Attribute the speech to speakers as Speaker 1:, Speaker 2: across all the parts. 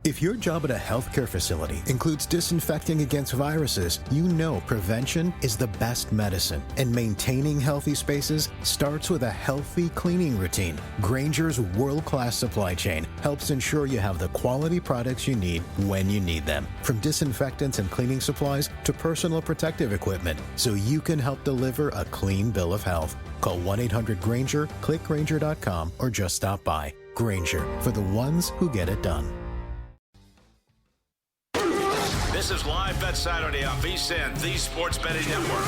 Speaker 1: If your job at a healthcare facility includes disinfecting against viruses, you know prevention is the best medicine. And maintaining healthy spaces starts with a healthy cleaning routine. Grainger's world-class supply chain helps ensure you have the quality products you need when you need them. From disinfectants and cleaning supplies to personal protective equipment, so you can help deliver a clean bill of health. Call 1-800-GRAINGER, click Grainger.com, or just stop by. Grainger, for the ones who get it done.
Speaker 2: This is Live Bet Saturday on VSiN, the Sports Betting Network.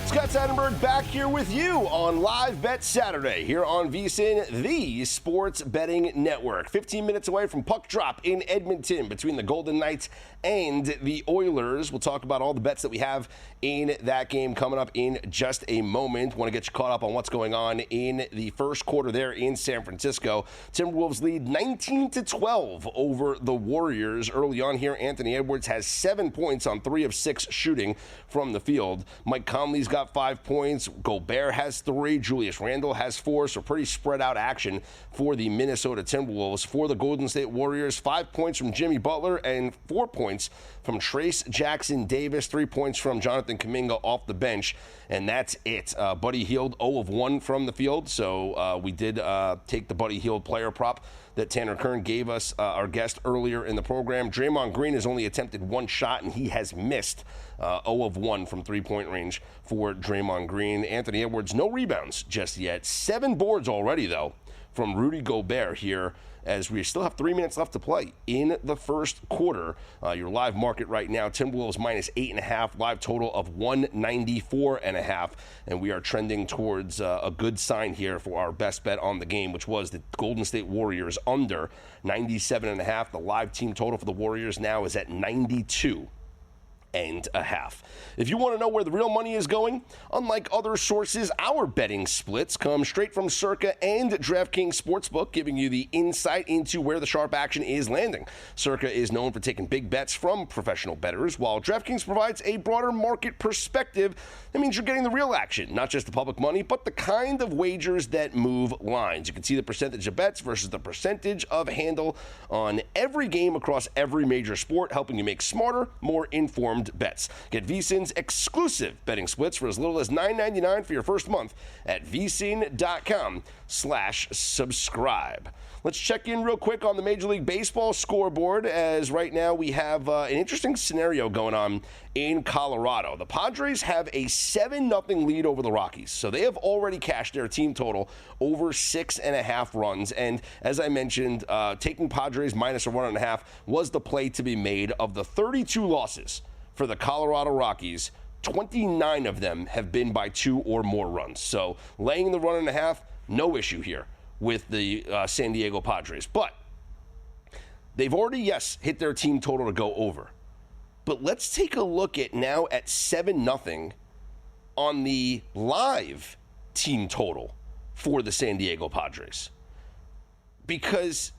Speaker 3: Scott Seidenberg back here with you on Live Bet Saturday here on VSiN, the Sports Betting Network. 15 minutes away from puck drop in Edmonton between the Golden Knights and the Oilers. We'll talk about all the bets that we have in that game coming up in just a moment. Want to get you caught up on what's going on in the first quarter there in San Francisco. Timberwolves lead 19-12 over the Warriors. Early on here, Anthony Edwards has 7 points on 3 of 6 shooting from the field. Mike Conley's got 5 points. Gobert has 3. Julius Randle has 4. So pretty spread out action for the Minnesota Timberwolves. For the Golden State Warriors, 5 points from Jimmy Butler and 4 points from Trace Jackson Davis. 3 points from Jonathan Kuminga off the bench. And that's it. Buddy Hield 0 of 1 from the field. So we did take the Buddy Hield player prop that Tanner Kern gave us, our guest, earlier in the program. Draymond Green has only attempted 1 shot, and he has missed 0 of 1 from three-point range for Draymond Green. Anthony Edwards, no rebounds just yet. 7 boards already, though, from Rudy Gobert here, as we still have 3 minutes left to play in the first quarter. Your live market right now, Timberwolves minus 8.5, live total of 194.5, and we are trending towards a good sign here for our best bet on the game, which was the Golden State Warriors under 97.5. The live team total for the Warriors now is at 92.5. If you want to know where the real money is going, unlike other sources, our betting splits come straight from Circa and DraftKings Sportsbook, giving you the insight into where the sharp action is landing. Circa is known for taking big bets from professional bettors, while DraftKings provides a broader market perspective. That means you're getting the real action, not just the public money, but the kind of wagers that move lines. You can see the percentage of bets versus the percentage of handle on every game across every major sport, helping you make smarter, more informed bets. Get VSiN's exclusive betting splits for as little as $9.99 for your first month at vsin.com/subscribe. Let's check in real quick on the Major League Baseball scoreboard, as right now we have an interesting scenario going on in Colorado. The Padres have a 7-0 lead over the Rockies, so they have already cashed their team total over 6.5 runs. And as I mentioned, taking Padres minus a 1.5 was the play to be made. Of the 32 losses for the Colorado Rockies, 29 of them have been by 2 or more runs. So laying the 1.5, no issue here with the San Diego Padres. But they've already, hit their team total to go over. But let's take a look at now at 7-0 on the live team total for the San Diego Padres. Because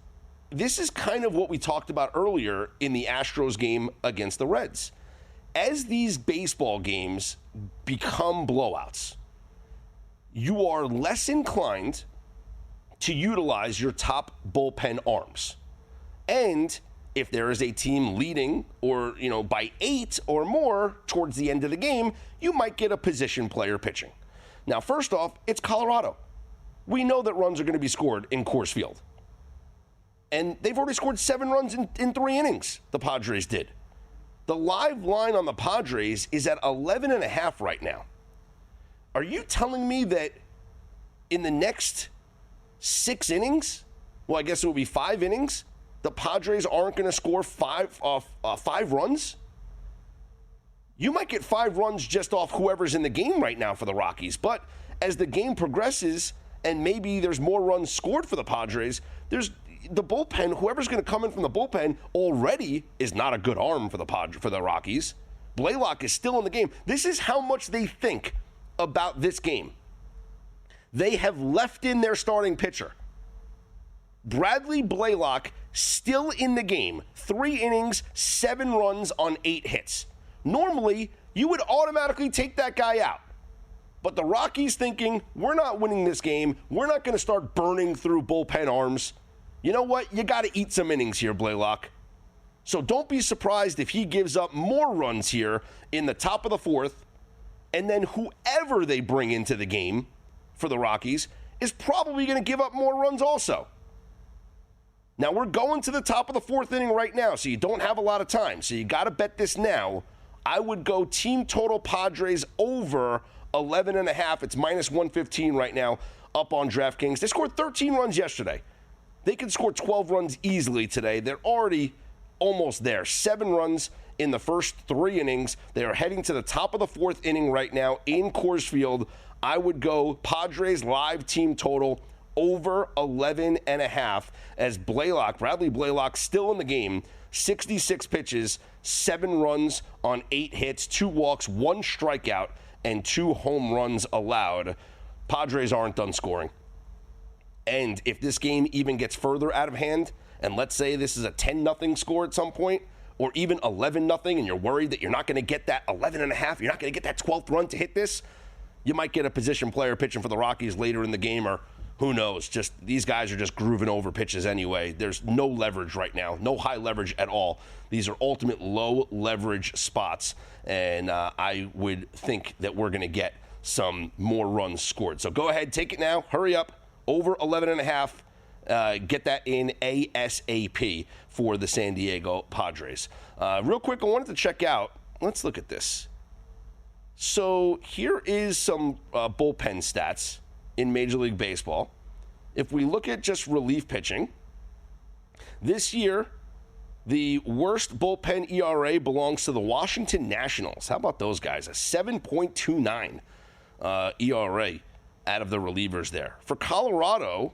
Speaker 3: this is kind of what we talked about earlier in the Astros game against the Reds. As these baseball games become blowouts, you are less inclined to utilize your top bullpen arms. And if there is a team leading or, by 8 or more towards the end of the game, you might get a position player pitching. Now, first off, it's Colorado. We know that runs are going to be scored in Coors Field. And they've already scored 7 runs in 3 innings, the Padres did. The live line on the Padres is at 11.5 right now. Are you telling me that in the next 6 innings, well, I guess it will be 5 innings, the Padres aren't going to score 5 runs? You might get 5 runs just off whoever's in the game right now for the Rockies. But as the game progresses and maybe there's more runs scored for the Padres, there's the bullpen, whoever's going to come in from the bullpen already is not a good arm for the Rockies. Blaylock is still in the game. This is how much they think about this game. They have left in their starting pitcher. Bradley Blaylock still in the game. 3 innings, 7 runs on 8 hits. Normally, you would automatically take that guy out. But the Rockies thinking, we're not winning this game. We're not going to start burning through bullpen arms. You know what? You got to eat some innings here, Blaylock. So don't be surprised if he gives up more runs here in the top of the fourth. And then whoever they bring into the game for the Rockies is probably going to give up more runs also. Now, we're going to the top of the fourth inning right now, so you don't have a lot of time. So you got to bet this now. I would go team total Padres over 11.5. It's minus 115 right now up on DraftKings. They scored 13 runs yesterday. They can score 12 runs easily today. They're already almost there. 7 runs in the first 3 innings. They are heading to the top of the fourth inning right now in Coors Field. I would go Padres live team total over 11.5 as Bradley Blaylock still in the game. 66 pitches, 7 runs on 8 hits, 2 walks, 1 strikeout, and 2 home runs allowed. Padres aren't done scoring. And if this game even gets further out of hand, and let's say this is a 10-0 score at some point, or even 11-0, and you're worried that you're not going to get that 11.5, you're not going to get that 12th run to hit this, you might get a position player pitching for the Rockies later in the game, or who knows. Just these guys are just grooving over pitches anyway. There's no leverage right now, no high leverage at all. These are ultimate low leverage spots, and I would think that we're going to get some more runs scored. So go ahead, take it now, hurry up, over 11.5. Get that in ASAP for the San Diego Padres. Real quick, I wanted to check out, let's look at this. So here is some bullpen stats in Major League Baseball. If we look at just relief pitching, this year, the worst bullpen ERA belongs to the Washington Nationals. How about those guys? A 7.29 ERA out of the relievers there. For Colorado,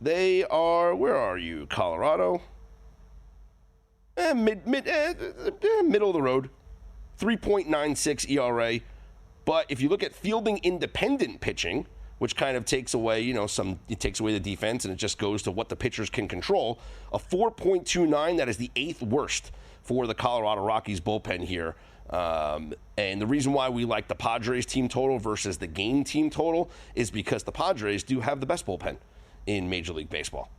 Speaker 3: they are, where are you, Colorado? Middle of the road. 3.96 ERA. But if you look at fielding independent pitching, which kind of takes away, it takes away the defense and it just goes to what the pitchers can control, a 4.29, that is the 8th worst for the Colorado Rockies bullpen here. And the reason why we like the Padres team total versus the game team total is because the Padres do have the best bullpen in Major League Baseball.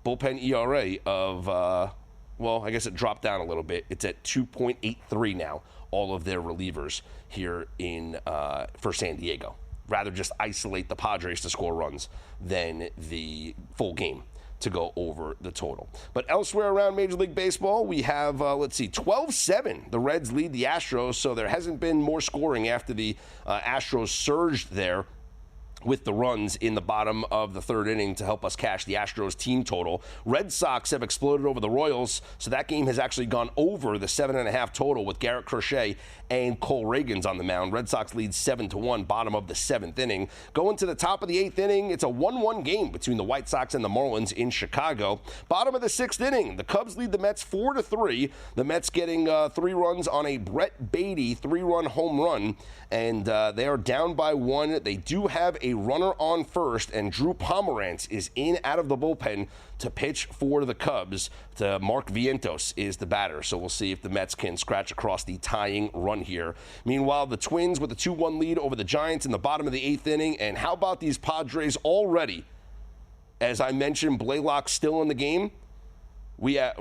Speaker 3: Bullpen ERA of, I guess it dropped down a little bit. It's at 2.83 now, all of their relievers here for San Diego. Rather just isolate the Padres to score runs than the full game to go over the total. But elsewhere around Major League Baseball, we have, 12-7. The Reds lead the Astros, so there hasn't been more scoring after the Astros surged there with the runs in the bottom of the third inning to help us cash the Astros team total. Red Sox have exploded over the Royals, so that game has actually gone over the 7.5 total with Garrett Crochet and Cole Reagans on the mound. Red Sox lead 7-1, bottom of the 7th inning. Going to the top of the 8th inning, it's a 1-1 game between the White Sox and the Marlins in Chicago. Bottom of the 6th inning, the Cubs lead the Mets 4-3. The Mets getting 3 runs on a Brett Beatty 3-run home run, and they are down by 1. They do have a runner on first, and Drew Pomerantz is in out of the bullpen to pitch for the Cubs. Mark Vientos is the batter, so we'll see if the Mets can scratch across the tying run here. Meanwhile, the Twins with a 2-1 lead over the Giants in the bottom of the 8th inning, and how about these Padres already? As I mentioned, Blaylock still in the game.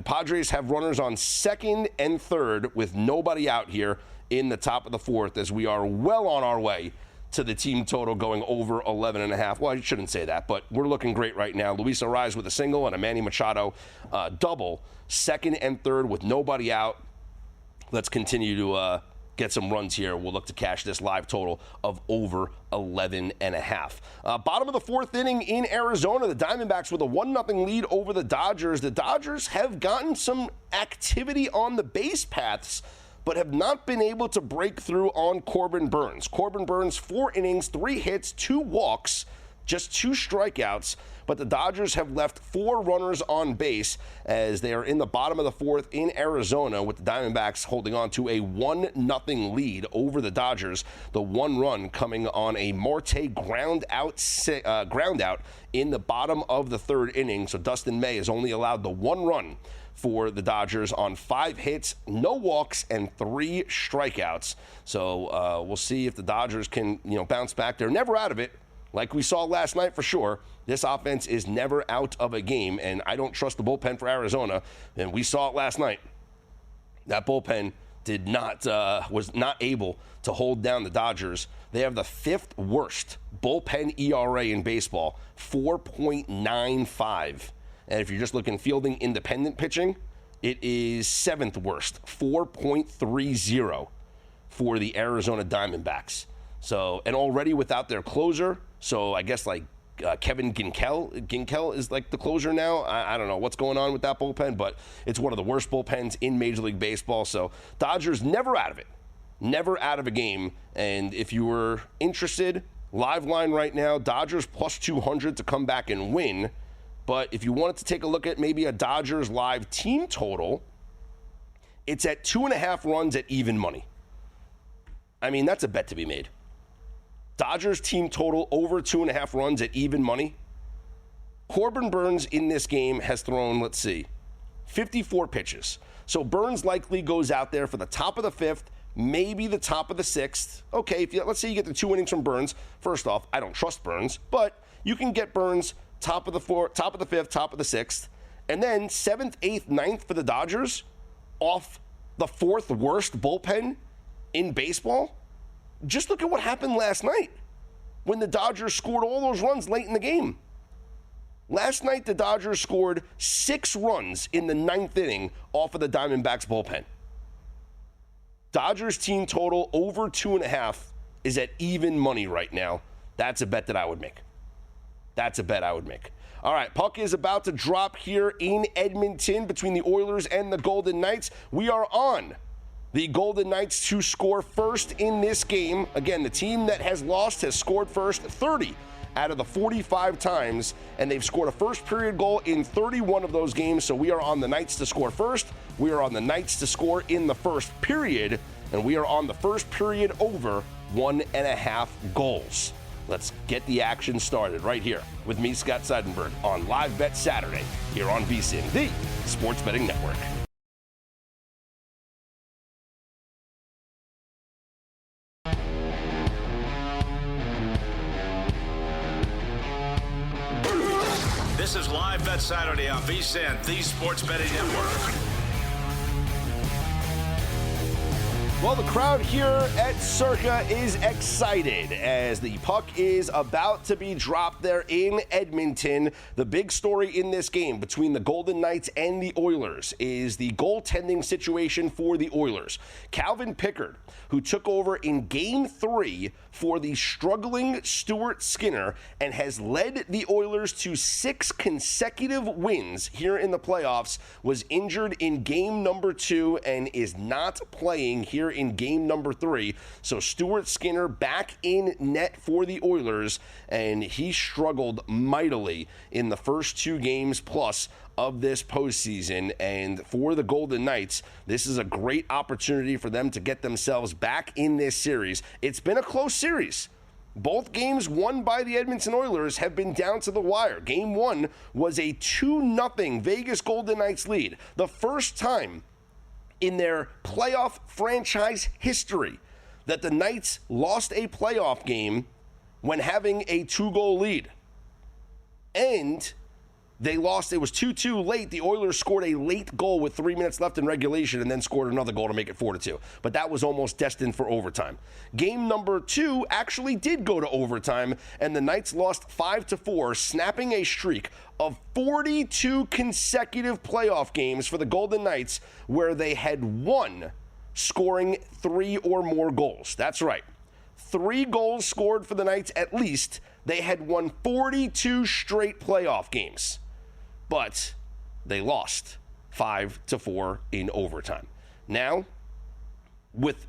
Speaker 3: Padres have runners on second and third with nobody out here in the top of the 4th, as we are well on our way to the team total going over 11.5. Well, I shouldn't say that, but we're looking great right now. Luis Arraez with a single and a Manny Machado double, second and third with nobody out. Let's continue to get some runs here. We'll look to cash this live total of over 11.5. Bottom of the 4th inning in Arizona, the Diamondbacks with a 1-0 lead over the Dodgers. The Dodgers have gotten some activity on the base paths, but have not been able to break through on Corbin Burnes. Corbin Burnes, 4 innings, 3 hits, 2 walks, just 2 strikeouts, but the Dodgers have left 4 runners on base as they are in the bottom of the 4th in Arizona, with the Diamondbacks holding on to a 1-0 lead over the Dodgers. The 1 run coming on a Marte ground out in the bottom of the 3rd inning. So Dustin May has only allowed the 1 run for the Dodgers on 5 hits, no walks, and 3 strikeouts. So we'll see if the Dodgers can, bounce back. They're never out of it. Like we saw last night for sure, this offense is never out of a game, and I don't trust the bullpen for Arizona. And we saw it last night. That bullpen was not able to hold down the Dodgers. They have the 5th worst bullpen ERA in baseball, 4.95. And if you're just looking fielding independent pitching, it is 7th worst, 4.30 for the Arizona Diamondbacks. So, and already without their closer, so I guess Kevin Ginkel is like the closer now. I don't know what's going on with that bullpen, but it's one of the worst bullpens in Major League Baseball. So Dodgers never out of it, never out of a game. And if you were interested, live line right now, Dodgers plus 200 to come back and win. But if you wanted to take a look at maybe a Dodgers live team total, it's at 2.5 runs at even money. I mean, that's a bet to be made. Dodgers team total over 2.5 runs at even money. Corbin Burns in this game has thrown, 54 pitches. So Burns likely goes out there for the top of the 5th, maybe the top of the 6th. Okay, let's say you get the 2 innings from Burns. First off, I don't trust Burns, but you can get Burns top of the 5th, top of the 6th, and then 7th, 8th, 9th for the Dodgers off the 4th worst bullpen in baseball. Just look at what happened last night when the Dodgers scored all those runs late in the game. Last night, the Dodgers scored 6 runs in the 9th inning off of the Diamondbacks bullpen. Dodgers team total over 2.5 is at even money right now. That's a bet that I would make. All right, puck is about to drop here in Edmonton between the Oilers and the Golden Knights. We are on the Golden Knights to score first in this game. Again, the team that has lost has scored first 30 out of the 45 times, and they've scored a first period goal in 31 of those games. So we are on the Knights to score first. We are on the Knights to score in the first period, and we are on the first period over 1.5 goals. Let's get the action started right here with me, Scott Seidenberg, on Live Bet Saturday here on VSiN, the Sports Betting Network.
Speaker 2: This is Live Bet Saturday on VSiN, the Sports Betting Network.
Speaker 3: Well, the crowd here at Circa is excited as the puck is about to be dropped there in Edmonton. The big story in this game between the Golden Knights and the Oilers is the goaltending situation for the Oilers. Calvin Pickard, who took over in Game 3 for the struggling Stuart Skinner and has led the Oilers to 6 consecutive wins here in the playoffs, was injured in Game number 2 and is not playing here in Game number 3. So Stuart Skinner back in net for the Oilers, and he struggled mightily in the first 2 games plus of this postseason. And for the Golden Knights, this is a great opportunity for them to get themselves back in this series. It's been a close series. Both games won by the Edmonton Oilers have been down to the wire. Game 1 was a 2-0 Vegas Golden Knights lead. The first time in their playoff franchise history that the Knights lost a playoff game when having a 2-goal lead. And they lost. It was 2-2 late. The Oilers scored a late goal with 3 minutes left in regulation and then scored another goal to make it 4-2. But that was almost destined for overtime. Game number 2 actually did go to overtime, and the Knights lost 5-4, snapping a streak of 42 consecutive playoff games for the Golden Knights where they had won scoring 3 or more goals. That's right. 3 goals scored for the Knights at least. They had won 42 straight playoff games. But they lost 5-4 in overtime. Now,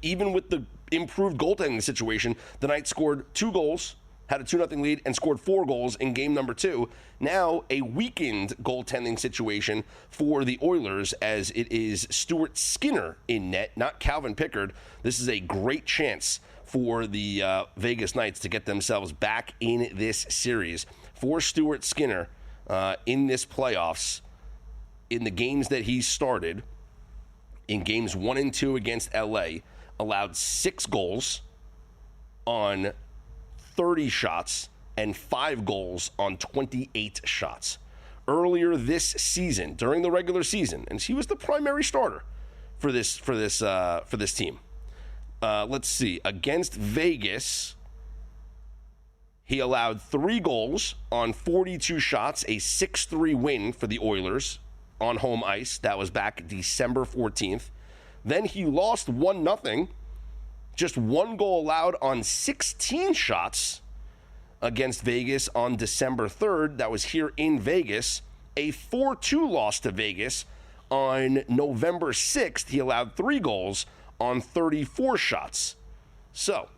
Speaker 3: even with the improved goaltending situation, the Knights scored 2 goals had a 2-0 lead and scored 4 goals in game number 2. Now a weakened goaltending situation for the Oilers as it is Stuart Skinner in net, not Calvin Pickard. This is a great chance for the Vegas Knights to get themselves back in this series. For Stuart Skinner in this playoffs, in the games that he started, in games 1 and 2 against LA, allowed 6 goals on 30 shots and 5 goals on 28 shots. Earlier this season, during the regular season, and he was the primary starter for this team. Let's see. Against Vegas, he allowed 3 goals on 42 shots, a 6-3 win for the Oilers on home ice. That was back December 14th. Then he lost 1-0. Just 1 goal allowed on 16 shots against Vegas on December 3rd. That was here in Vegas. A 4-2 loss to Vegas on November 6th. He allowed 3 goals on 34 shots. So,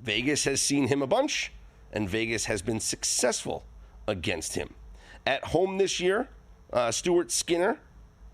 Speaker 3: Vegas has seen him a bunch, and Vegas has been successful against him. At home this year, Stuart Skinner,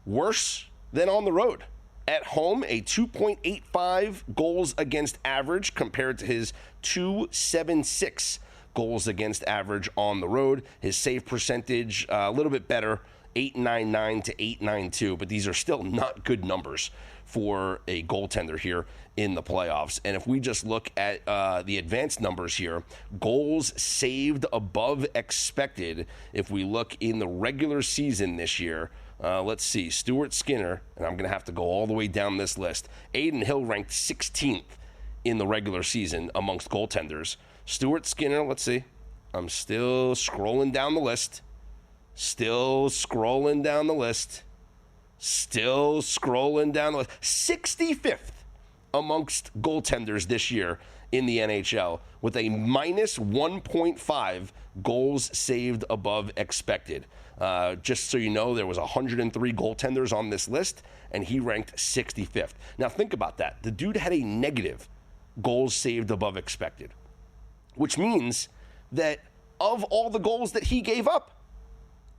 Speaker 3: worse than on the road. At home, a 2.85 goals against average compared to his 2.76 goals against average on the road. His save percentage, a little bit better, 8.99 to 8.92, but these are still not good numbers for a goaltender here in the playoffs. And if we just look at the advanced numbers here, goals saved above expected, if we look in the regular season this year, let's see, Stuart Skinner, and I'm going to have to go all the way down this list. Aiden Hill ranked 16th in the regular season amongst goaltenders. Stuart Skinner, let's see. I'm still scrolling down the list. Still scrolling down the list. 65th amongst goaltenders this year in the NHL with a minus 1.5 goals saved above expected. Just so you know, there was 103 goaltenders on this list, and he ranked 65th. Now think about that. The dude had a negative goals saved above expected, which means that of all the goals that he gave up,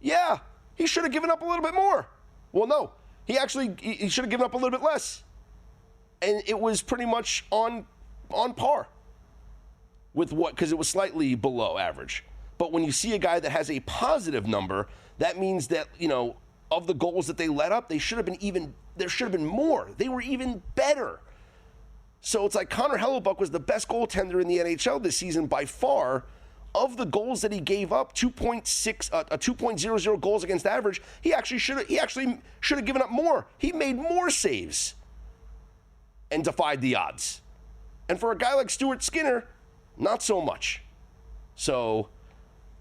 Speaker 3: yeah, he should have given up a little bit more. Well, no, he should have given up a little bit less. And it was pretty much on par with because it was slightly below average. But when you see a guy that has a positive number, that means that, of the goals that they let up, there should have been more. They were even better. So it's like Connor Hellebuck was the best goaltender in the NHL this season by far. Of the goals that he gave up, 2.00 goals against average, he actually should have given up more. He made more saves and defied the odds. And for a guy like Stuart Skinner, not so much. So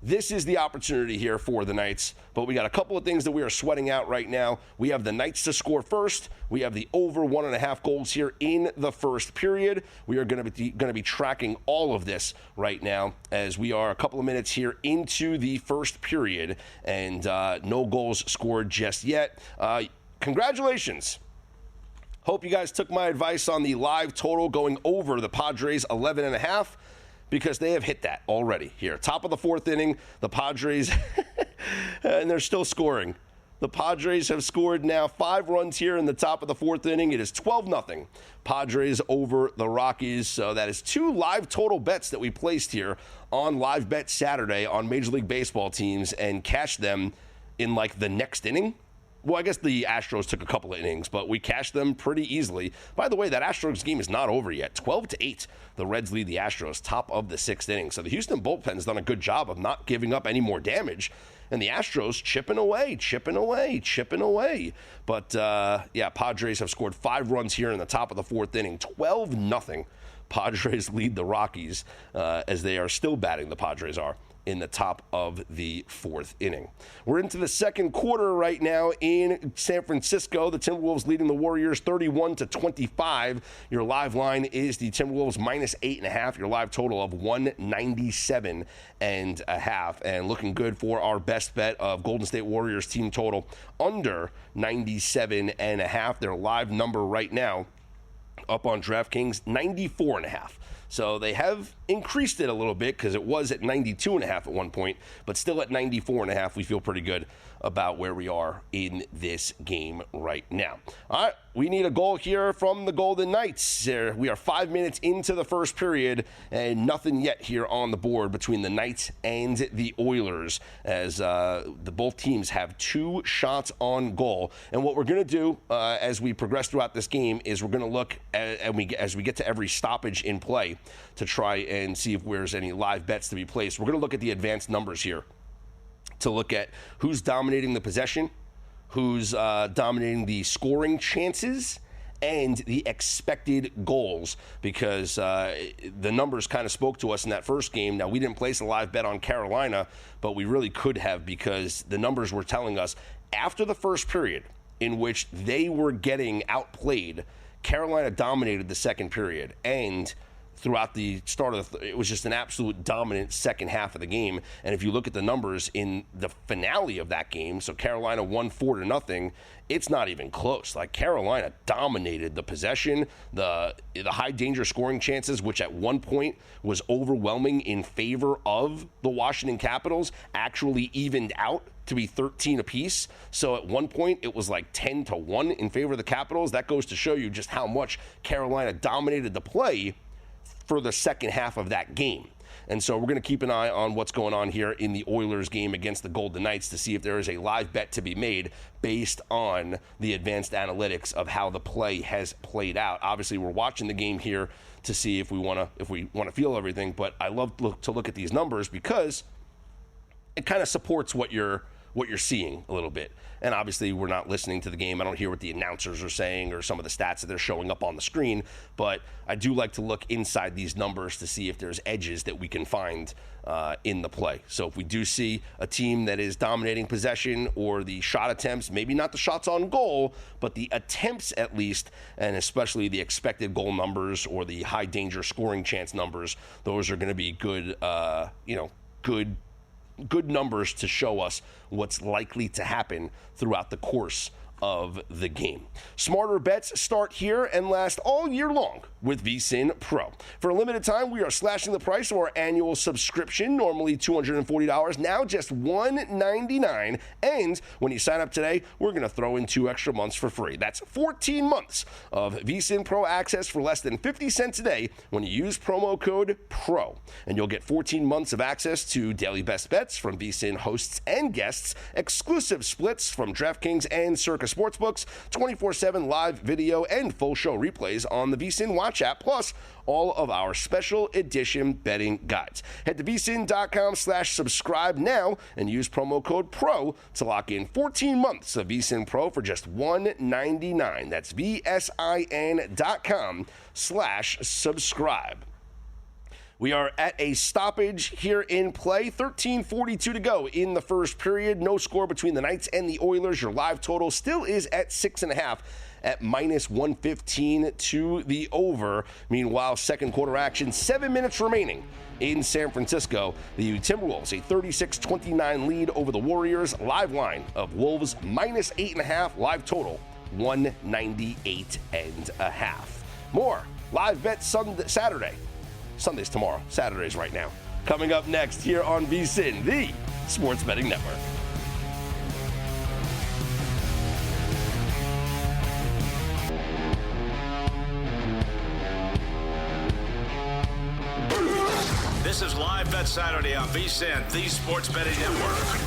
Speaker 3: this is the opportunity here for the Knights, but we got a couple of things that we are sweating out right now. We have the Knights to score first. We have the over 1.5 goals here in the first period. We are going to be tracking all of this right now as we are a couple of minutes here into the first period, and no goals scored just yet. Congratulations. Hope you guys took my advice on the live total going over the Padres 11.5. Because they have hit that already here. Top of the 4th inning, the Padres, and they're still scoring. The Padres have scored now 5 runs here in the top of the 4th inning. It is 12-0. Padres over the Rockies. So that is 2 live total bets that we placed here on Live Bet Saturday on Major League Baseball teams and cashed them in like the next inning. Well, I guess the Astros took a couple of innings, but we cashed them pretty easily. By the way, that Astros game is not over yet. 12-8, the Reds lead the Astros, top of the 6th inning. So the Houston bullpen's done a good job of not giving up any more damage. And the Astros chipping away. But, Padres have scored 5 runs here in the top of the 4th inning. 12-0. Padres lead the Rockies as they are still batting, the Padres are, in the top of the 4th inning. We're into the second quarter right now in San Francisco. The Timberwolves leading the Warriors 31-25. Your live line is the Timberwolves minus 8.5. Your live total of 197.5. And looking good for our best bet of Golden State Warriors team total under 97.5. Their live number right now up on DraftKings, 94.5. So they have increased it a little bit because it was at 92.5 at one point, but still at 94.5. We feel pretty good about where we are in this game right now. All right, we need a goal here from the Golden Knights. We are 5 minutes into the first period, and nothing yet here on the board between the Knights and the Oilers, as both teams have 2 shots on goal. And what we're going to do as we progress throughout this game is we're going to look at, as we get to every stoppage in play to try and see if there's any live bets to be placed. We're going to look at the advanced numbers here to look at who's dominating the possession, who's dominating the scoring chances, and the expected goals, because the numbers kind of spoke to us in that first game. Now, we didn't place a live bet on Carolina, but we really could have, because the numbers were telling us after the first period in which they were getting outplayed, Carolina dominated the second period, and throughout the start of it was just an absolute dominant second half of the game. And if you look at the numbers in the finale of that game, so Carolina won 4-0, it's not even close. Like, Carolina dominated the possession, the high danger scoring chances, which at one point was overwhelming in favor of the Washington Capitals, actually evened out to be 13 apiece. So at one point it was like 10-1 in favor of the Capitals. That goes to show you just how much Carolina dominated the play for the second half of that game. And so we're going to keep an eye on what's going on here in the Oilers game against the Golden Knights to see if there is a live bet to be made based on the advanced analytics of how the play has played out. Obviously, we're watching the game here to see if we want to feel everything, but I love to look at these numbers because it kind of supports what you're seeing a little bit. And obviously, we're not listening to the game. I don't hear what the announcers are saying or some of the stats that they're showing up on the screen, but I do like to look inside these numbers to see if there's edges that we can find in the play. So if we do see a team that is dominating possession or the shot attempts, maybe not the shots on goal, but the attempts at least, and especially the expected goal numbers or the high danger scoring chance numbers, those are going to be good, good numbers to show us what's likely to happen throughout the course of the game. Smarter bets start here and last all year long with VSiN Pro. For a limited time, we are slashing the price of our annual subscription, normally $240, now just $199. And when you sign up today, we're going to throw in 2 extra months for free. That's 14 months of VSiN Pro access for less than 50 cents a day when you use promo code PRO. And you'll get 14 months of access to daily best bets from VSiN hosts and guests, exclusive splits from DraftKings and Circa Sportsbooks, 24/7 live video and full show replays on the VSiN Watch app, plus all of our special edition betting guides. Head to vsin.com/subscribe now and use promo code PRO to lock in 14 months of VSiN Pro for just $199. That's vsin.com/subscribe. We are at a stoppage here in play. 13:42 to go in the first period. No score between the Knights and the Oilers. Your live total still is at 6.5 at -115 to the over. Meanwhile, second quarter action, 7 minutes remaining in San Francisco. The Timberwolves, a 36-29 lead over the Warriors. Live line of Wolves -8.5. Live total 198.5. More live bet Saturday. Sunday's tomorrow. Saturday's right now. Coming up next here on VSiN, the Sports Betting Network.
Speaker 2: This is Live Bet Saturday on VSiN, the Sports Betting Network.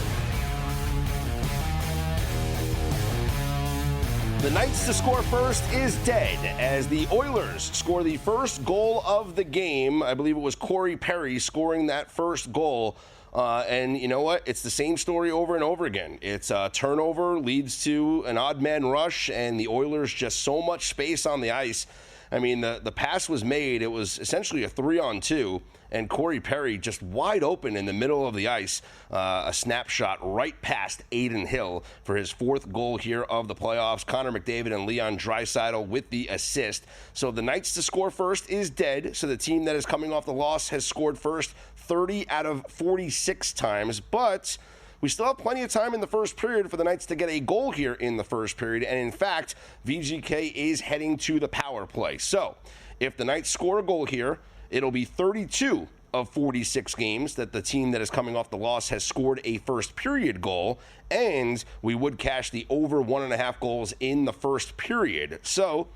Speaker 3: The Knights to score first is dead as the Oilers score the first goal of the game. I believe it was Corey Perry scoring that first goal. And you know what? It's the same story over and over again. It's a turnover leads to an odd man rush, and the Oilers just so much space on the ice. I mean, the pass was made. It was essentially a 3-on-2, and Corey Perry just wide open in the middle of the ice. A snapshot right past Adin Hill for his 4th goal here of the playoffs. Connor McDavid and Leon Draisaitl with the assist. So the Knights to score first is dead. So the team that is coming off the loss has scored first 30 out of 46 times. But we still have plenty of time in the first period for the Knights to get a goal here in the first period. And in fact, VGK is heading to the power play. So if the Knights score a goal here, it'll be 32 of 46 games that the team that is coming off the loss has scored a first period goal, and we would cash the over 1.5 goals in the first period. So,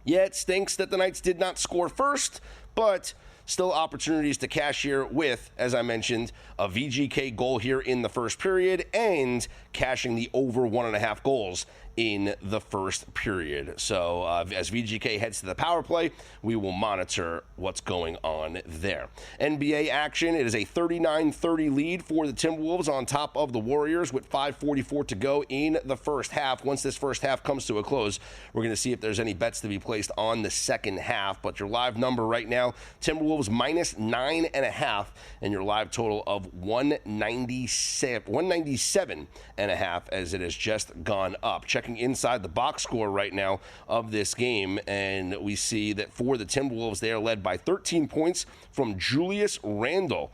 Speaker 3: yeah, it stinks that the Knights did not score first, but still opportunities to cash here with, as I mentioned, a VGK goal here in the first period and cashing the over 1.5 goals in the first period. So as VGK heads to the power play, we will monitor what's going on there. NBA action, it is a 39-30 lead for the Timberwolves on top of the Warriors with 5:44 to go in the first half. Once this first half comes to a close, we're going to see if there's any bets to be placed on the second half. But your live number right now, Timberwolves minus 9.5, and your live total of 197.5 as it has just gone up. Checking inside the box score right now of this game, and we see that for the Timberwolves, they are led by 13 points from Julius Randle,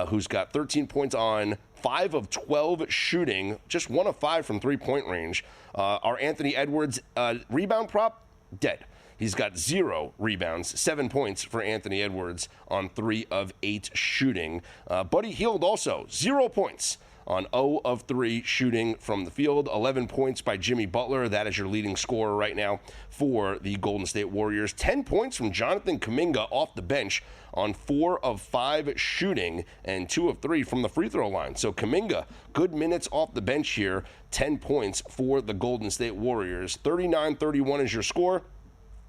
Speaker 3: who's got 13 points on 5 of 12 shooting, just 1 of 5 from three-point range. Our Anthony Edwards rebound prop, dead. He's got 0 rebounds, 7 points for Anthony Edwards on 3 of 8 shooting. Buddy Hield also 0 points on 0 of 3 shooting from the field. 11 points by Jimmy Butler. That is your leading scorer right now for the Golden State Warriors. 10 points from Jonathan Kuminga off the bench on 4 of 5 shooting and 2 of 3 from the free throw line. So Kuminga, good minutes off the bench here. 10 points for the Golden State Warriors. 39-31 is your score.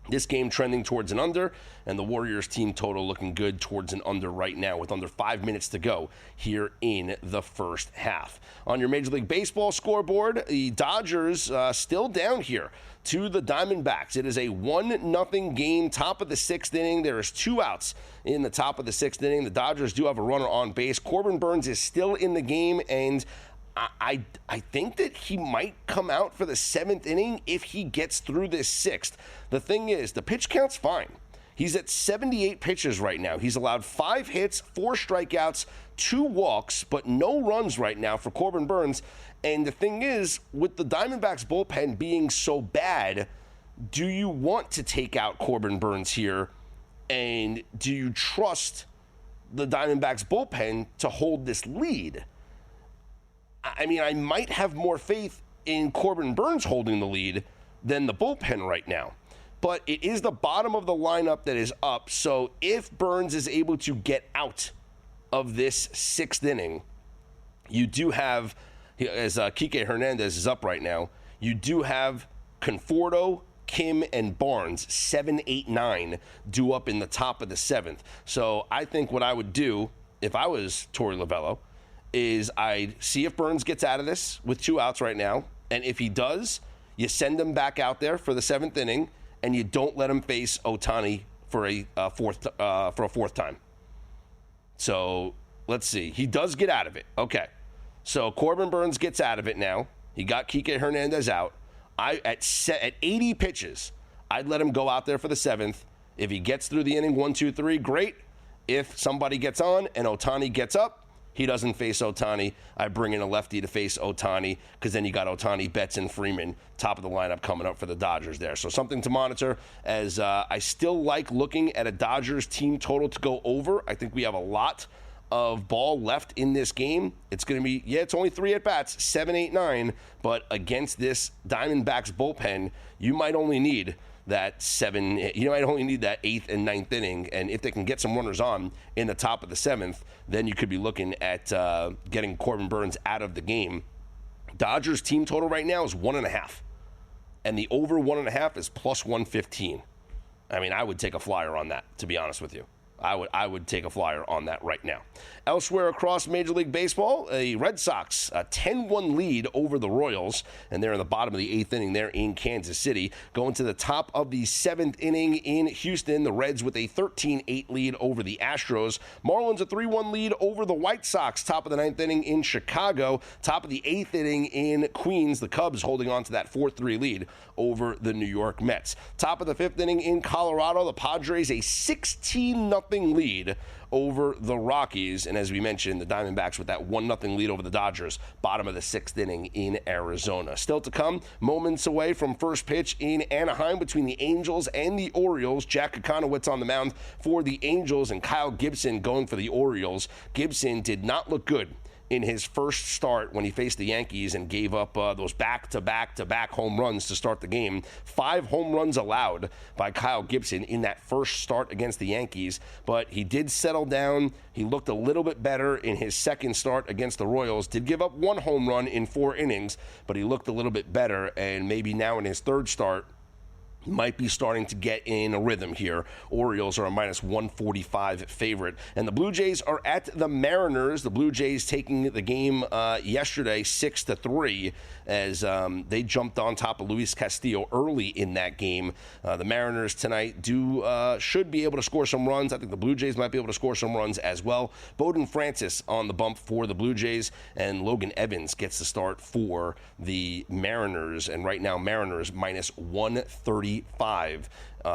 Speaker 3: This game trending towards an under, and the Warriors team total looking good towards an under right now with under 5 minutes to go here in the first half. On your Major League Baseball scoreboard, the Dodgers still down here to the Diamondbacks. It is a 1-0 game, top of the 6th inning. There is 2 outs in the top of the 6th inning. The Dodgers do have a runner on base. Corbin Burnes is still in the game, and I think that he might come out for the 7th inning if he gets through this 6th. The thing is, the pitch count's fine. He's at 78 pitches right now. He's allowed 5 hits, 4 strikeouts, 2 walks, but no runs right now for Corbin Burnes. And the thing is, with the Diamondbacks bullpen being so bad, do you want to take out Corbin Burnes here? And do you trust the Diamondbacks bullpen to hold this lead? I mean, I might have more faith in Corbin Burnes holding the lead than the bullpen right now. But it is the bottom of the lineup that is up. So if Burnes is able to get out of this 6th inning, you do have, as Kike Hernandez is up right now, you do have Conforto, Kim, and Barnes, 7, 8, 9, due up in the top of the 7th. So I think what I would do if I was Torey Lovello is I'd see if Burnes gets out of this with 2 outs right now. And if he does, you send him back out there for the 7th inning, and you don't let him face Ohtani for a fourth time. So let's see. He does get out of it. Okay. So Corbin Burnes gets out of it now. He got Kike Hernandez out. At 80 pitches, I'd let him go out there for the 7th. If he gets through the inning 1, 2, 3, great. If somebody gets on and Ohtani gets up, he doesn't face Ohtani. I bring in a lefty to face Ohtani because then you got Ohtani, Betts, and Freeman, top of the lineup coming up for the Dodgers there. So something to monitor as I still like looking at a Dodgers team total to go over. I think we have a lot of ball left in this game. It's going to be, it's only 3 at-bats, 7, 8, 9, but against this Diamondbacks bullpen, you might only need that 7, you might only need that 8th and 9th inning, and if they can get some runners on in the top of the 7th, then you could be looking at getting Corbin Burnes out of the game. Dodgers team total right now is 1.5, and the over 1.5 is plus 115. I mean, I would take a flyer on that, to be honest with you. I would take a flyer on that right now. Elsewhere across Major League Baseball, the Red Sox, a 10-1 lead over the Royals, and they're in the bottom of the 8th inning there in Kansas City. Going to the top of the 7th inning in Houston, the Reds with a 13-8 lead over the Astros. Marlins a 3-1 lead over the White Sox, top of the 9th inning in Chicago. Top of the 8th inning in Queens, the Cubs holding on to that 4-3 lead over the New York Mets. Top of the 5th inning in Colorado, the Padres a 16-0 2-0 lead over the Rockies. And as we mentioned, the Diamondbacks with that 1-0 lead over the Dodgers, bottom of the 6th inning in Arizona. Still to come, moments away from first pitch in Anaheim between the Angels and the Orioles. Jack Kokonowitz on the mound for the Angels and Kyle Gibson going for the Orioles. Gibson did not look good in his first start when he faced the Yankees and gave up those back-to-back home runs to start the game. 5 home runs allowed by Kyle Gibson in that first start against the Yankees, but he did settle down. He looked a little bit better in his second start against the Royals. Did give up 1 home run in 4 innings, but he looked a little bit better, and maybe now in his third start, might be starting to get in a rhythm here. Orioles are a minus 145 favorite. And the Blue Jays are at the Mariners. The Blue Jays taking the game yesterday 6-3 as they jumped on top of Luis Castillo early in that game. The Mariners tonight should be able to score some runs. I think the Blue Jays might be able to score some runs as well. Bowden Francis on the bump for the Blue Jays, and Logan Evans gets the start for the Mariners. And right now, Mariners minus 135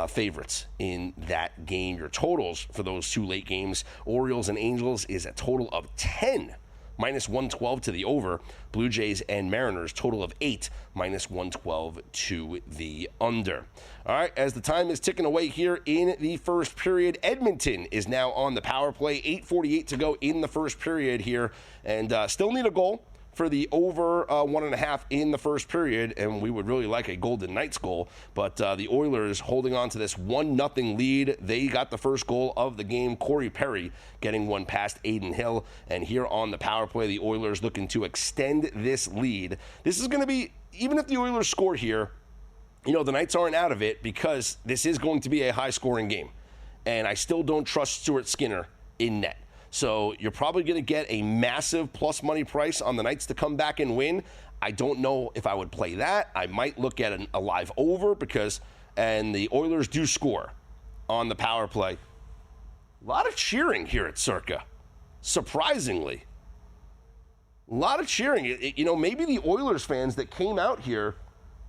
Speaker 3: favorites in that game. Your totals for those 2 late games, Orioles and Angels, is a total of 10, minus 112 to the over. Blue Jays and Mariners, total of 8, minus 112 to the under. All right, as the time is ticking away here in the first period, Edmonton is now on the power play. 8:48 to go in the first period here, and still need a goal for the over 1.5 in the first period, and we would really like a Golden Knights goal, but the Oilers holding on to this 1-0 lead. They got the first goal of the game. Corey Perry getting one past Aiden Hill, and here on the power play, the Oilers looking to extend this lead. This is going to be, even if the Oilers score here, the Knights aren't out of it because this is going to be a high-scoring game, and I still don't trust Stuart Skinner in net. So you're probably going to get a massive plus money price on the Knights to come back and win. I don't know if I would play that. I might look at a live over and the Oilers do score on the power play. A lot of cheering here at Circa, surprisingly. A lot of cheering. Maybe the Oilers fans that came out here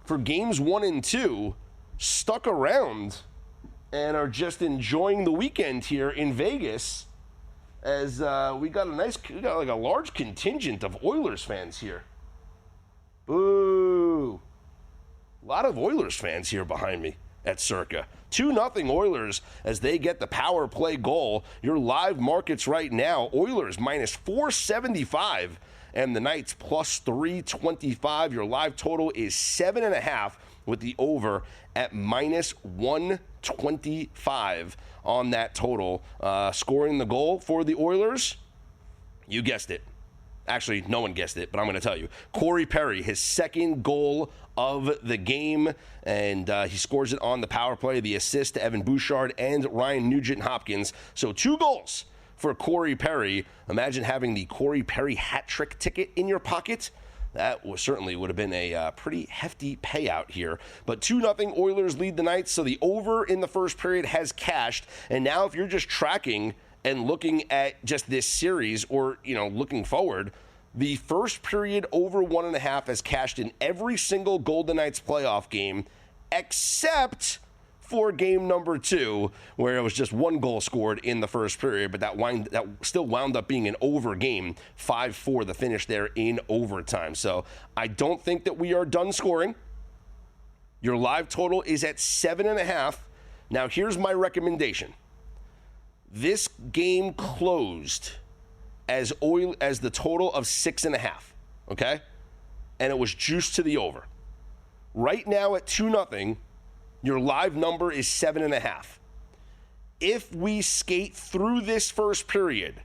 Speaker 3: for games 1 and 2 stuck around and are just enjoying the weekend here in Vegas, as we got like a large contingent of Oilers fans here. Boo! A lot of Oilers fans here behind me at Circa. 2-0 Oilers as they get the power play goal. Your live markets right now, Oilers minus 475 and the Knights plus 325. Your live total is 7.5 with the over at minus 125 on that total. Scoring the goal for the Oilers, you guessed it. Actually, no one guessed it, but I'm going to tell you. Corey Perry, his second goal of the game, and he scores it on the power play. The assist to Evan Bouchard and Ryan Nugent-Hopkins. So 2 goals for Corey Perry. Imagine having the Corey Perry hat trick ticket in your pocket. That certainly would have been a pretty hefty payout here. But 2-0 Oilers lead the Knights, so the over in the first period has cashed. And now if you're just tracking and looking at just this series or, looking forward, the first period over 1.5 has cashed in every single Golden Knights playoff game except for game number 2, where it was just 1 goal scored in the first period, but that still wound up being an over game, 5-4 the finish there in overtime. So I don't think that we are done scoring. Your live total is at 7.5. Now here's my recommendation. This game closed as the total of 6.5, okay? And it was juiced to the over. Right now at 2-0, your live number is 7.5. If we skate through this first period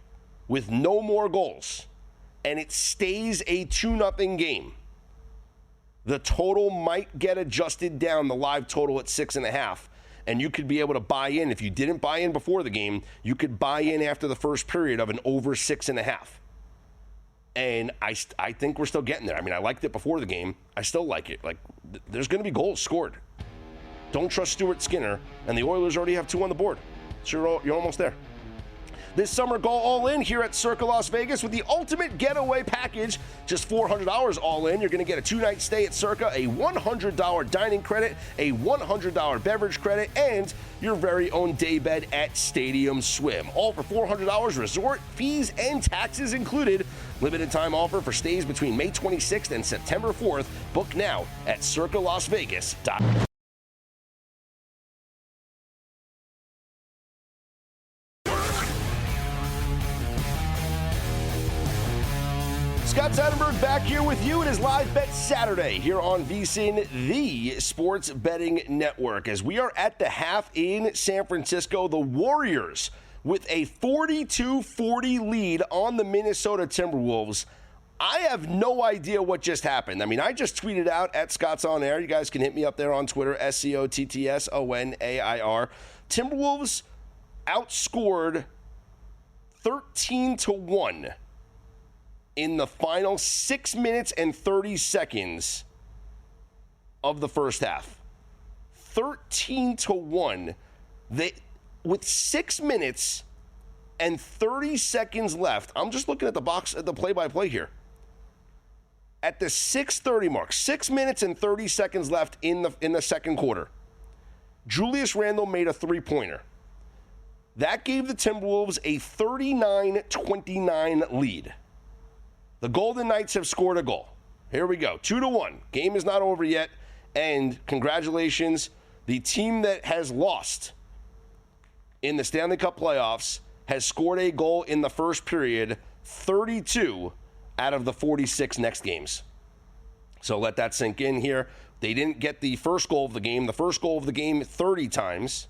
Speaker 3: with no more goals and it stays a 2-0 game, the total might get adjusted down, the live total at 6.5, and you could be able to buy in. If you didn't buy in before the game, you could buy in after the first period of an over 6.5. And I think we're still getting there. I mean, I liked it before the game. I still like it. There's going to be goals scored. Don't trust Stuart Skinner, and the Oilers already have 2 on the board. So you're almost there. This summer, go all in here at Circa Las Vegas with the ultimate getaway package. Just $400 all in. You're going to get a 2-night stay at Circa, a $100 dining credit, a $100 beverage credit, and your very own day bed at Stadium Swim. All for $400, resort fees and taxes included. Limited time offer for stays between May 26th and September 4th. Book now at circalasvegas.com. Scott Seidenberg back here with you. It is Live Bet Saturday here on VSiN, the Sports Betting Network. As we are at the half in San Francisco, the Warriors with a 42-40 lead on the Minnesota Timberwolves. I have no idea what just happened. I mean, I just tweeted out at Scott's On Air. You guys can hit me up there on Twitter, SCOTTSONAIR. Timberwolves outscored 13-1 in the final 6 minutes and 30 seconds of the first half. 13-1. With 6 minutes and 30 seconds left, I'm just looking at the play-by-play here. At the 6:30 mark, 6 minutes and 30 seconds left in the second quarter, Julius Randle made a three-pointer. That gave the Timberwolves a 39-29 lead. The Golden Knights have scored a goal. Here we go, 2-1. Game is not over yet, and congratulations, the team that has lost in the Stanley Cup playoffs has scored a goal in the first period, 32 out of the 46 next games. So let that sink in here. They didn't get the first goal of the game. The first goal of the game 30 times,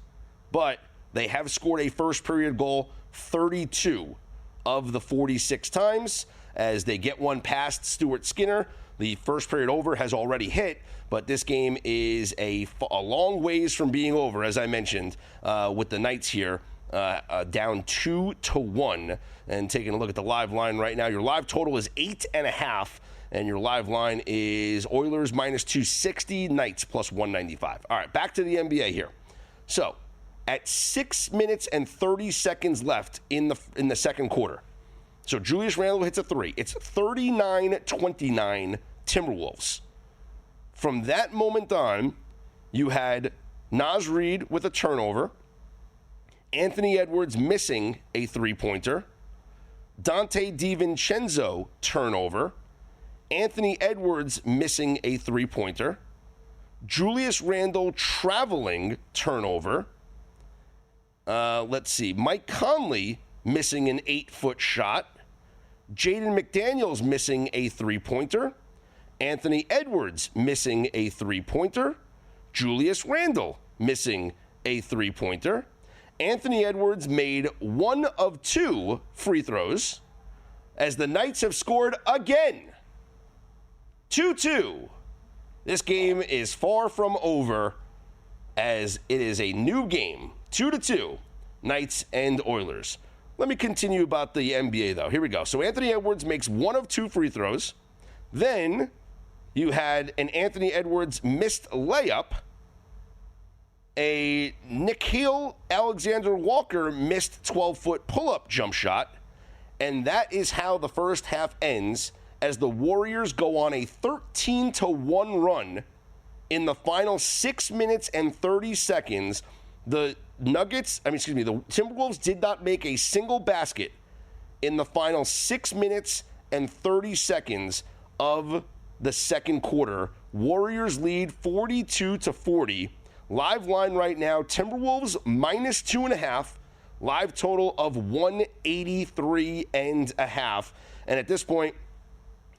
Speaker 3: but they have scored a first period goal 32 of the 46 times as they get one past Stuart Skinner. The first period over has already hit, but this game is a long ways from being over, as I mentioned, with the Knights here down 2-1. And taking a look at the live line right now, your live total is 8.5, and your live line is Oilers minus 260, Knights plus 195. All right, back to the NBA here. So at 6 minutes and 30 seconds left in the second quarter, so Julius Randle hits a three. It's 39-29 Timberwolves. From that moment on, you had Naz Reid with a turnover, Anthony Edwards missing a three-pointer, Dante DiVincenzo turnover, Anthony Edwards missing a three-pointer, Julius Randle traveling turnover. Let's see, Mike Conley missing an 8-foot shot, Jaden McDaniels missing a three-pointer, Anthony Edwards missing a three-pointer, Julius Randle missing a three-pointer. Anthony Edwards made one of two free throws as the Knights have scored again. 2-2. This game is far from over as it is a new game. 2-2, Knights and Oilers. Let me continue about the NBA, though. Here we go. So Anthony Edwards makes one of two free throws. Then you had an Anthony Edwards missed layup. A Nickeil Alexander-Walker missed 12-foot pull-up jump shot. And that is how the first half ends as the Warriors go on a 13-1 run in the final 6 minutes and 30 seconds. The Timberwolves did not make a single basket in the final 6 minutes and 30 seconds of the second quarter. Warriors lead 42-40. Live line right now, Timberwolves minus 2.5. Live total of 183.5. And at this point,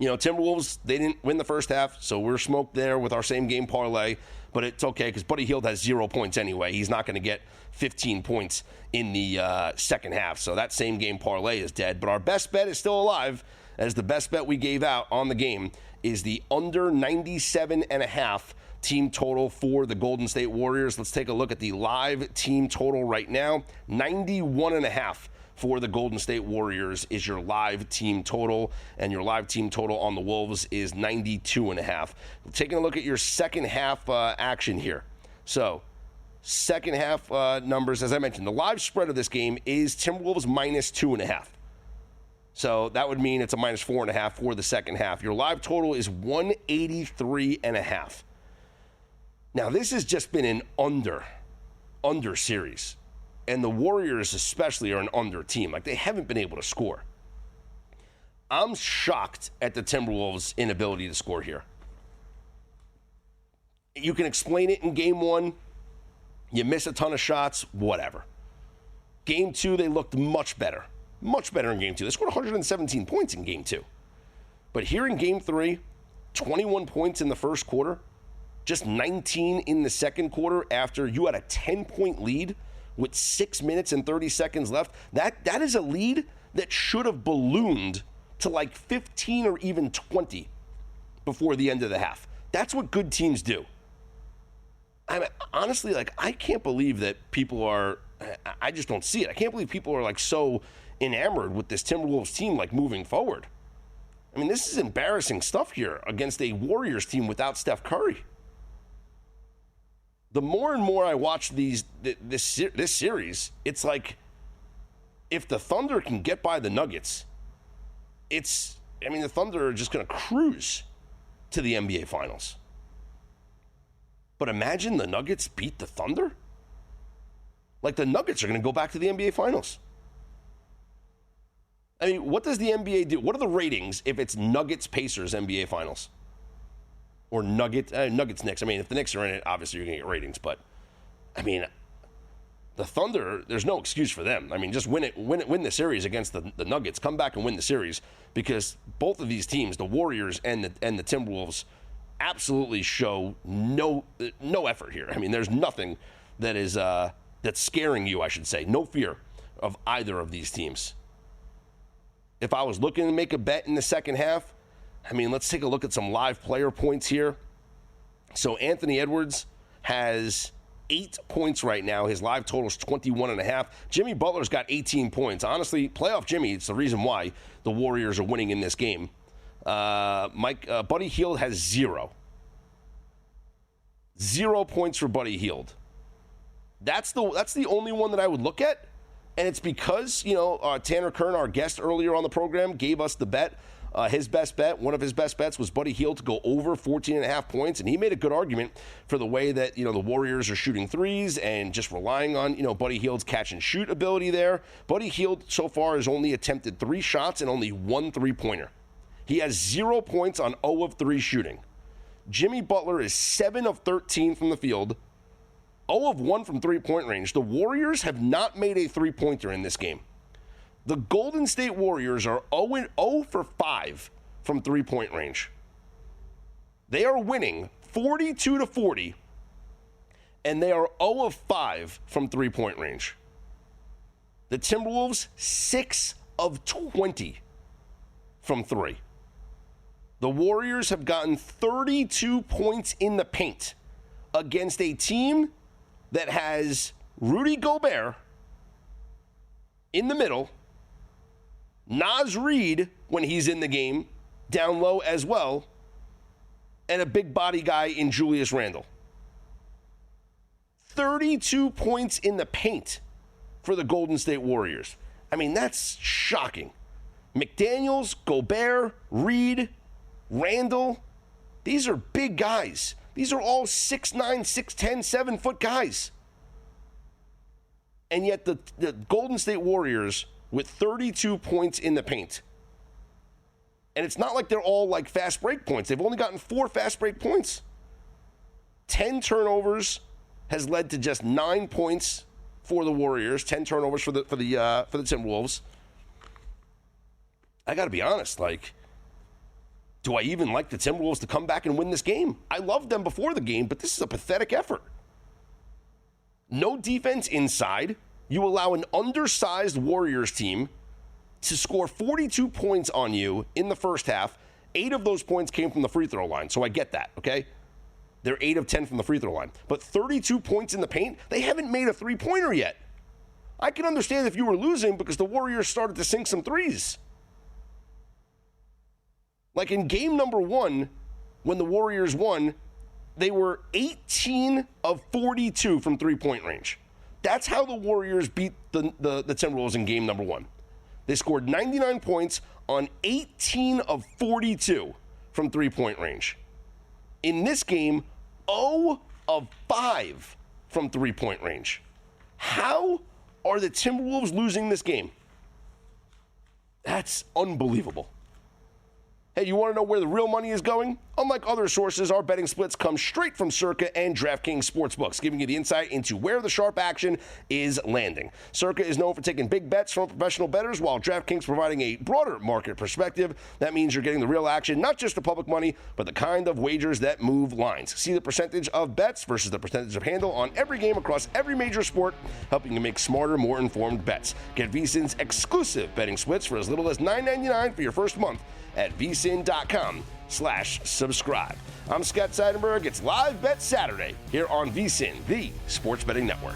Speaker 3: Timberwolves, they didn't win the first half, so we're smoked there with our same game parlay. But it's okay because Buddy Hield has 0 points anyway. He's not going to get 15 points in the second half. So that same game parlay is dead. But our best bet is still alive, as the best bet we gave out on the game is the under 97.5 team total for the Golden State Warriors. Let's take a look at the live team total right now. 91.5 for the Golden State Warriors is your live team total, and your live team total on the Wolves is 92.5. Taking a look at your second half action here. So second half numbers, as I mentioned, the live spread of this game is Timberwolves -2.5. So that would mean it's a -4.5 for the second half. Your live total is 183.5. Now, this has just been an under series. And the Warriors especially are an under team. Like, they haven't been able to score. I'm shocked at the Timberwolves' inability to score here. You can explain it in game one. You miss a ton of shots, whatever. Game two, they looked much better. Much better in game two. They scored 117 points in game two. But here in game three, 21 points in the first quarter, just 19 in the second quarter after you had a 10-point lead with 6 minutes and 30 seconds left. That is a lead that should have ballooned to like 15 or even 20 before the end of the half. That's what good teams do. I mean, honestly, like, I can't believe that people are, I just don't see it. I can't believe people are like so enamored with this Timberwolves team, like, moving forward. I mean, this is embarrassing stuff here against a Warriors team without Steph Curry. The more and more I watch this series, it's like, if the Thunder can get by the Nuggets, the Thunder are just going to cruise to the NBA Finals. But imagine the Nuggets beat the Thunder? Like, the Nuggets are going to go back to the NBA Finals. I mean, what does the NBA do? What are the ratings if it's Nuggets-Pacers NBA Finals? Or Nuggets-Knicks. I mean, if the Knicks are in it, obviously you're going to get ratings. But, I mean, the Thunder, there's no excuse for them. I mean, just win the series against the Nuggets. Come back and win the series, because both of these teams, the Warriors and the Timberwolves, absolutely show no effort here. I mean, there's nothing that is that's scaring you, I should say. No fear of either of these teams. If I was looking to make a bet in the second half, I mean, let's take a look at some live player points here. So Anthony Edwards has 8 points right now. His live total is 21.5. Jimmy Butler's got 18 points. Honestly, playoff Jimmy, it's the reason why the Warriors are winning in this game. Buddy Hield has 0. 0 points for Buddy Hield. That's the only one that I would look at. And it's because, Tanner Kern, our guest earlier on the program, gave us the bet. His best bet, one of his best bets, was Buddy Hield to go over 14.5 points. And he made a good argument for the way that, the Warriors are shooting threes and just relying on, Buddy Hield's catch and shoot ability there. Buddy Hield so far has only attempted 3 shots and only 1 3-pointer. He has 0 points on 0 of 3 shooting. Jimmy Butler is 7 of 13 from the field, 0 of 1 from 3-point range. The Warriors have not made a 3-pointer in this game. The Golden State Warriors are 0 for 5 from 3-point range. They are winning 42-40, and they are 0 of 5 from 3-point range. The Timberwolves, 6 of 20 from 3. The Warriors have gotten 32 points in the paint against a team that has Rudy Gobert in the middle, Naz Reid, when he's in the game, down low as well, and a big body guy in Julius Randle. 32 points in the paint for the Golden State Warriors. I mean, that's shocking. McDaniels, Gobert, Reid, Randle, these are big guys. These are all 6'9", 6'10", 7-foot guys. And yet the Golden State Warriors with 32 points in the paint. And it's not like they're all like fast break points. They've only gotten 4 fast break points. 10 turnovers has led to just 9 points for the Warriors. 10 turnovers for the Timberwolves. I got to be honest, do I even like the Timberwolves to come back and win this game? I loved them before the game, but this is a pathetic effort. No defense inside. You allow an undersized Warriors team to score 42 points on you in the first half. 8 of those points came from the free throw line, so I get that, okay? They're 8 of 10 from the free throw line. But 32 points in the paint, they haven't made a 3-pointer yet. I can understand if you were losing because the Warriors started to sink some threes. Like in game number 1, when the Warriors won, They were 18 of 42 from three-point range. That's how the Warriors beat the Timberwolves in game number 1. They scored 99 points on 18 of 42 from three-point range. In this game, 0 of 5 from three-point range. How are the Timberwolves losing this game? That's unbelievable. Hey, you want to know where the real money is going? Unlike other sources, our betting splits come straight from Circa and DraftKings Sportsbooks, giving you the insight into where the sharp action is landing. Circa is known for taking big bets from professional bettors, while DraftKings providing a broader market perspective. That means you're getting the real action, not just the public money, but the kind of wagers that move lines. See the percentage of bets versus the percentage of handle on every game across every major sport, helping you make smarter, more informed bets. Get VSiN's exclusive betting splits for as little as $9.99 for your first month at vsin.com/subscribe. I'm Scott Seidenberg. It's Live Bet Saturday here on VSiN, the Sports Betting Network.